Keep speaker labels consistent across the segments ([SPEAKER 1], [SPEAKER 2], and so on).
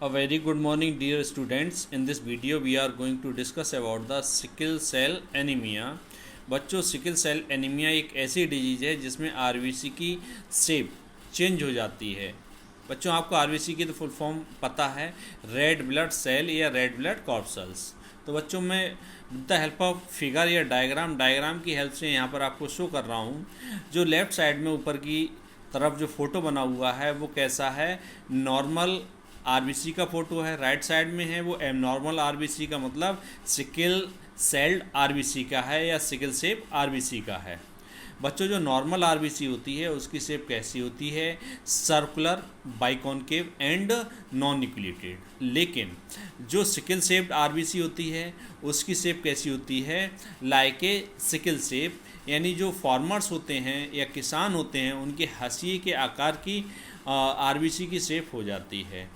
[SPEAKER 1] A very good morning, dear students. In this video we are going to discuss about the sickle cell anemia. बच्चों, sickle cell anaemia एक ऐसी disease है जिसमें RBC की shape change हो जाती है। बच्चों, आपको आरबीसी की तो फुल फॉर्म पता है, रेड ब्लड सेल या रेड ब्लड कॉर्पसल्स। तो बच्चों, मैं with the help of figure या डायग्राम की हेल्प से यहाँ पर आपको शो कर रहा हूँ। जो लेफ़्ट साइड में ऊपर की तरफ जो फ़ोटो बना हुआ है वो कैसा है, नॉर्मल आरबीसी का फ़ोटो है। राइट साइड में है वो एबनॉर्मल आरबीसी का, मतलब सिकल सेल्ड आरबीसी का है या सिकल शेप आरबीसी का है। बच्चों, जो नॉर्मल आरबीसी होती है उसकी शेप कैसी होती है, सर्कुलर, बाइकॉन्केव एंड नॉन न्यूक्लिएटेड। लेकिन जो सिकल शेप्ड आरबीसी होती है उसकी शेप कैसी होती है, लाइक ए सिकल शेप, यानी जो फार्मर्स होते हैं या किसान होते हैं उनके हंसिए के आकार की आरबीसी की शेप हो जाती है।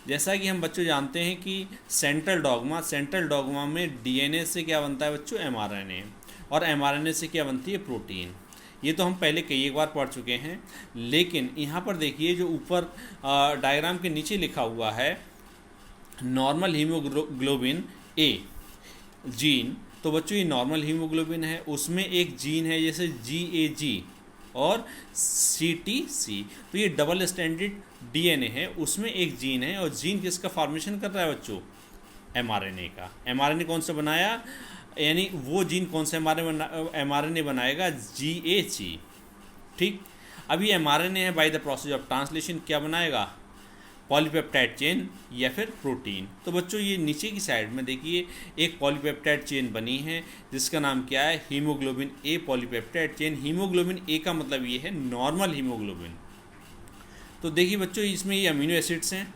[SPEAKER 1] जैसा कि हम बच्चों जानते हैं कि सेंट्रल डॉगमा में डीएनए से क्या बनता है बच्चों, एमआरएनए, और एमआरएनए से क्या बनती है, प्रोटीन। ये तो हम पहले कई एक बार पढ़ चुके हैं। लेकिन यहाँ पर देखिए, जो ऊपर डायग्राम के नीचे लिखा हुआ है नॉर्मल हीमोग्लोबिन ए जीन, तो बच्चों ये नॉर्मल हीमोग्लोबिन है, उसमें एक जीन है जैसे GAG और CTC। तो ये डबल स्टैंडर्ड डीएनए है, उसमें एक जीन है, और जीन किसका फॉर्मेशन कर रहा है बच्चों, एमआरएनए का। एमआरएनए कौन सा बनाया, यानी वो जीन कौन सा एमआरएनए बनाएगा, GAG। ठीक, अभी एमआरएनए है, by the process of translation क्या बनाएगा, पॉलीपेप्टाइड चेन या फिर प्रोटीन। तो बच्चों, ये नीचे की साइड में देखिए एक पॉलीपेप्टाइड चेन बनी है जिसका नाम क्या है, haemoglobin A polypeptide chain. Haemoglobin A का मतलब ये है नॉर्मल हीमोग्लोबिन। तो देखिए बच्चों, इसमें ये अमीनो एसिड्स हैं,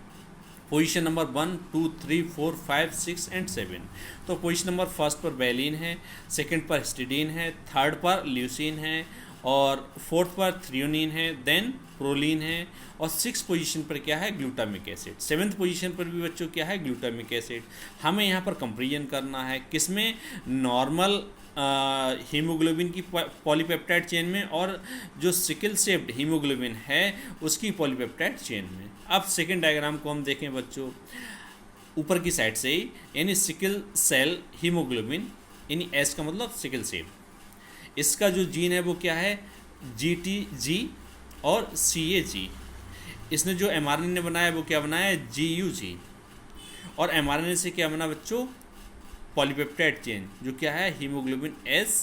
[SPEAKER 1] पोजीशन नंबर 1, 2, 3, 4, 5, 6 एंड 7। तो पोजीशन नंबर फर्स्ट पर वैलिन है, सेकंड पर हिस्टिडीन है, थर्ड पर ल्यूसीन है, और फोर्थ पर थ्रियोनिन है, देन प्रोलीन है, और 6 पोजीशन पर क्या है, ग्लूटामिक एसिड। 7th पोजीशन पर भी बच्चों क्या है, ग्लूटामिक एसिड। हमें यहाँ पर कंपेरिजन करना है किसमें, नॉर्मल हीमोग्लोबिन की पॉलीपेप्टाइड चेन में, और जो सिकल शेप्ड हीमोग्लोबिन है उसकी पॉलीपेप्टाइड चेन में। अब सेकेंड डायग्राम को हम देखें बच्चों, ऊपर की साइड से ही, यानी सिकल सेल हीमोग्लोबिन, यानी एस का मतलब सिकल शेप। इसका जो जीन है वो क्या है, GTG और CAG। इसने जो एमआरएनए बनाया वो क्या बनाया है, GUG। और एमआरएनए से क्या बना बच्चों, पॉलीपेप्टाइड चेन, जो क्या है, हीमोग्लोबिन S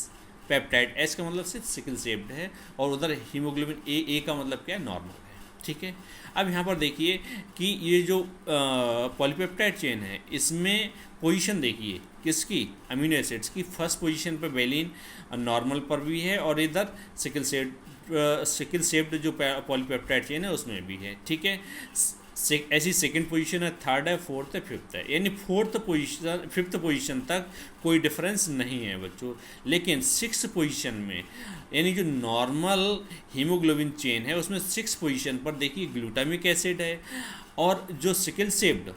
[SPEAKER 1] पेप्टाइड। S का मतलब सिर्फ सिकल शेप्ड है, और उधर हीमोग्लोबिन A का मतलब क्या है, नॉर्मल है। ठीक है, अब यहाँ पर देखिए कि ये जो पॉलीपेप्टाइड चेन है इसमें पोजीशन देखिए किसकी, अमीनो एसिड्स की। फर्स्ट पोजीशन पर वैलिन नॉर्मल पर भी है, और इधर सिकल शेप्ड जो पॉलीपेप्टाइड चेन है उसमें भी है। ठीक है, ऐसी सेकंड पोजीशन है, थर्ड है, फोर्थ है, फिफ्थ है, यानी फिफ्थ पोजीशन तक कोई डिफरेंस नहीं है बच्चों। लेकिन 6th पोजीशन में, यानी जो नॉर्मल हीमोग्लोबिन चेन है उसमें 6th पोजीशन पर देखिए ग्लूटामिक एसिड है, और जो सिकल शेप्ड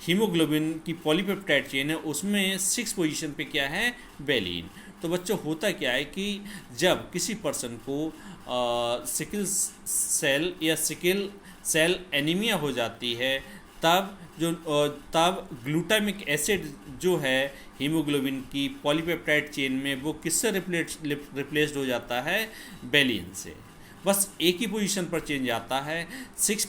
[SPEAKER 1] हीमोग्लोबिन की पॉलीपेप्टाइड चेन है उसमें 6th पोजीशन पे क्या है, वैलिन। तो बच्चों, होता क्या है कि जब किसी पर्सन को सिकल सेल या सिकल सेल एनीमिया हो जाती है, तब ग्लूटामिक एसिड जो है हीमोग्लोबिन की पॉलीपेप्टाइड चेन में वो किससे रिप्लेस्ड हो जाता है, वैलिन से। बस एक ही पोजीशन पर चेंज आता है, 6th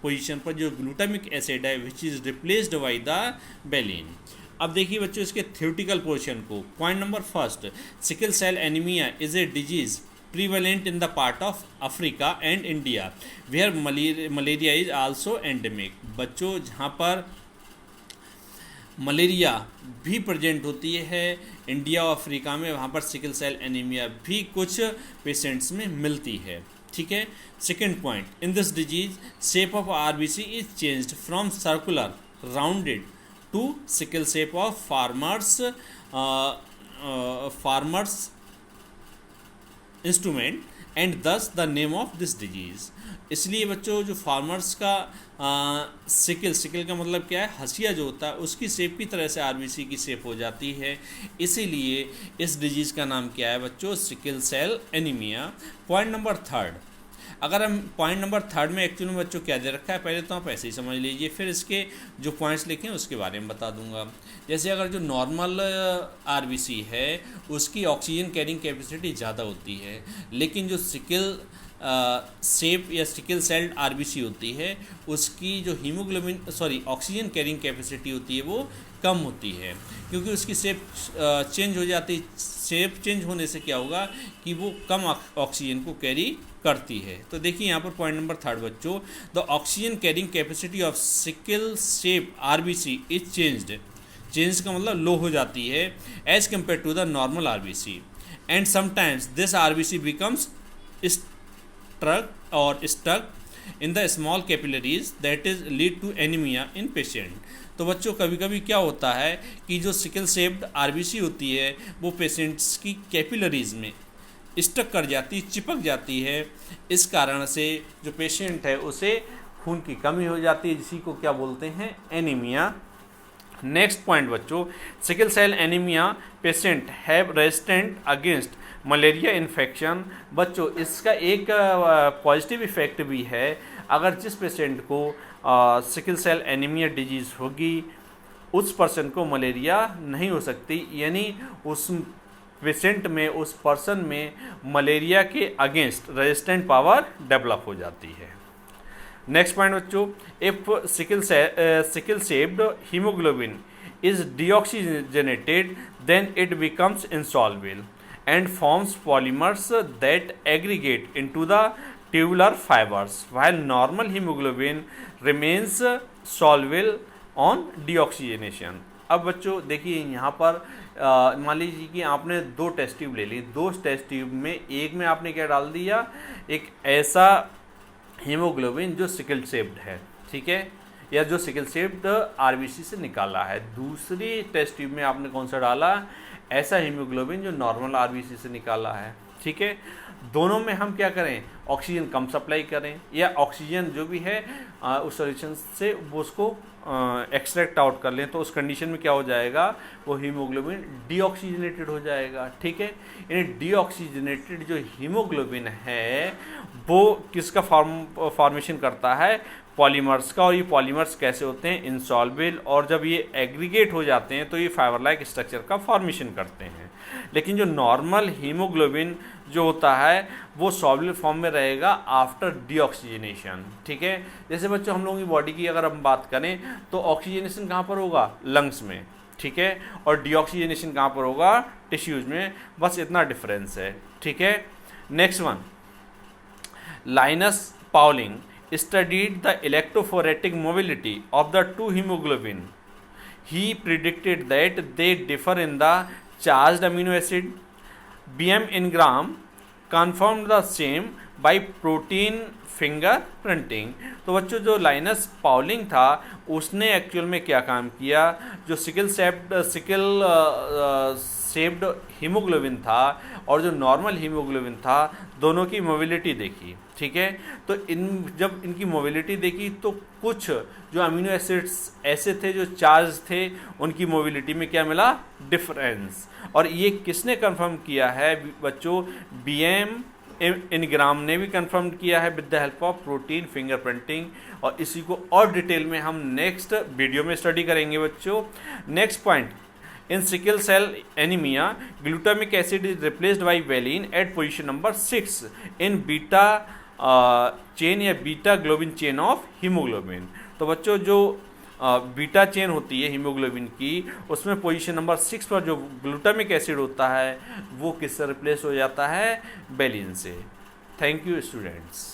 [SPEAKER 1] पोजीशन पर जो ग्लूटामिक एसिड है which is replaced by the valine. अब देखिए बच्चों इसके थ्योरेटिकल पोर्शन को। Point number first, sickle cell anaemia is a disease prevalent in the part of Africa and India where malaria is also endemic। बच्चों, जहाँ पर malaria भी present होती है इंडिया और अफ्रीका में, वहाँ पर सिकल सेल एनीमिया भी कुछ पेशेंट्स में मिलती है। ठीक है, second point, in this disease shape of RBC is changed from circular rounded to sickle shape of farmers instrument and thus the name of this disease. इसलिए बच्चों, जो फार्मर्स का सिकल का मतलब क्या है, हंसिया जो होता है उसकी शेप की तरह से आरबीसी की शेप हो जाती है, इसीलिए इस डिजीज़ का नाम क्या है बच्चों, sickle cell anaemia. Point number third, अगर हम पॉइंट नंबर 3 में एक्चुअली में बच्चों क्या दे रखा है पहले तो आप ऐसे ही समझ लीजिए, फिर इसके जो पॉइंट्स लिखे हैं उसके बारे में बता दूंगा। जैसे अगर जो नॉर्मल आरबीसी है उसकी ऑक्सीजन कैरिंग कैपेसिटी ज़्यादा होती है, लेकिन जो सिकल सेप या सिकल सेल्ड आरबीसी होती है उसकी जो ऑक्सीजन कैरिंग कैपेसिटी होती है वो कम होती है, क्योंकि उसकी शेप चेंज हो जाती है। शेप चेंज होने से क्या होगा कि वो कम ऑक्सीजन को कैरी करती है। तो देखिए यहाँ पर पॉइंट नंबर 3 बच्चों, the oxygen carrying capacity of sickle shape RBC is changed. Change का मतलब लो हो जाती है as compare to the normal RBC, and sometimes this RBC becomes stuck in the small capillaries that is lead to anemia in patient। तो बच्चों कभी कभी क्या होता है कि जो सिकल शेप्ड आरबीसी होती है वो पेशेंट्स की कैपिलरीज में स्टक कर जाती, चिपक जाती है। इस कारण से जो पेशेंट है उसे खून की कमी हो जाती है, जिसी को क्या बोलते हैं, एनीमिया। नेक्स्ट पॉइंट बच्चों, sickle cell anaemia patient have resistant against malaria infection. बच्चों इसका एक पॉजिटिव इफेक्ट भी है, अगर जिस पेशेंट को सिकल सेल एनीमिया डिजीज़ होगी उस पर्सन को मलेरिया नहीं हो सकती, यानी उस पेशेंट में, उस पर्सन में मलेरिया के अगेंस्ट रेजिस्टेंट पावर डेवलप हो जाती है। नेक्स्ट पॉइंट बच्चों, if sickle shaped haemoglobin is deoxygenated then it becomes insoluble and forms polymers that aggregate into the tubular fibers, while normal hemoglobin remains soluble on deoxygenation। अब बच्चों देखिए यहाँ पर मान लीजिए कि आपने 2 टेस्ट ट्यूब ले ली, 2 टेस्ट ट्यूब में एक में आपने क्या डाल दिया, एक ऐसा हीमोग्लोबिन जो सिकल शेप्ड है, ठीक है, या जो सिकल शेप्ड आरबीसी से निकाला है। दूसरी टेस्ट ट्यूब में आपने कौन सा डाला, ऐसा हीमोग्लोबिन जो नॉर्मल आरबीसी से निकाला है, ठीक है। दोनों में हम क्या करें, ऑक्सीजन कम सप्लाई करें, या ऑक्सीजन जो भी है उस सॉल्यूशन से वो उसको एक्सट्रैक्ट आउट कर लें, तो उस कंडीशन में क्या हो जाएगा, वो हीमोग्लोबिन डीऑक्सीजनेटेड हो जाएगा, ठीक है। यानी डीऑक्सीजनेटेड जो हीमोग्लोबिन है वो किसका फॉर्मेशन करता है, पॉलीमर्स का। और ये पॉलीमर्स कैसे होते हैं, इंसॉल्युबल, और जब ये एग्रीगेट हो जाते हैं तो ये फाइबर लाइक स्ट्रक्चर का फॉर्मेशन करते हैं। लेकिन जो नॉर्मल हीमोग्लोबिन जो होता है वो सॉल्युबल फॉर्म में रहेगा आफ्टर डीऑक्सीजनेशन, ठीक है। जैसे बच्चों हम लोगों की बॉडी की अगर हम बात करें तो ऑक्सीजनेशन कहाँ पर होगा, लंग्स में, ठीक है, और डीऑक्सीजनेशन कहाँ पर होगा, टिश्यूज में, बस इतना डिफरेंस है, ठीक है। Next one, Linus Pauling studied the electrophoretic mobility of the 2 hemoglobin. He predicted that they differ in the charged amino acid. BM Ingram confirmed the same by protein fingerprinting। तो बच्चों जो lines Pauling था उसने actual में क्या काम किया, जो सिकल शेप्ड हीमोग्लोबिन था और जो नॉर्मल हीमोग्लोबिन था दोनों की मोबिलिटी देखी, ठीक है। तो जब इनकी मोबिलिटी देखी तो कुछ जो अमीनो एसिड्स ऐसे थे जो चार्ज थे उनकी मोबिलिटी में क्या मिला, डिफरेंस। और ये किसने कंफर्म किया है बच्चों, BM इनग्राम ने भी कंफर्म किया है with the help of protein fingerprinting. और इसी को और डिटेल में हम नेक्स्ट वीडियो में स्टडी करेंगे बच्चों। Next point, in sickle cell anemia glutamic acid is replaced by valine at position number 6 in beta chain या beta globin chain of haemoglobin. तो बच्चों जो बीटा चेन होती है हीमोग्लोबिन की उसमें पोजीशन नंबर 6 पर जो ग्लूटामिक एसिड होता है वो किससे रिप्लेस हो जाता है, वेलिन से। Thank you students.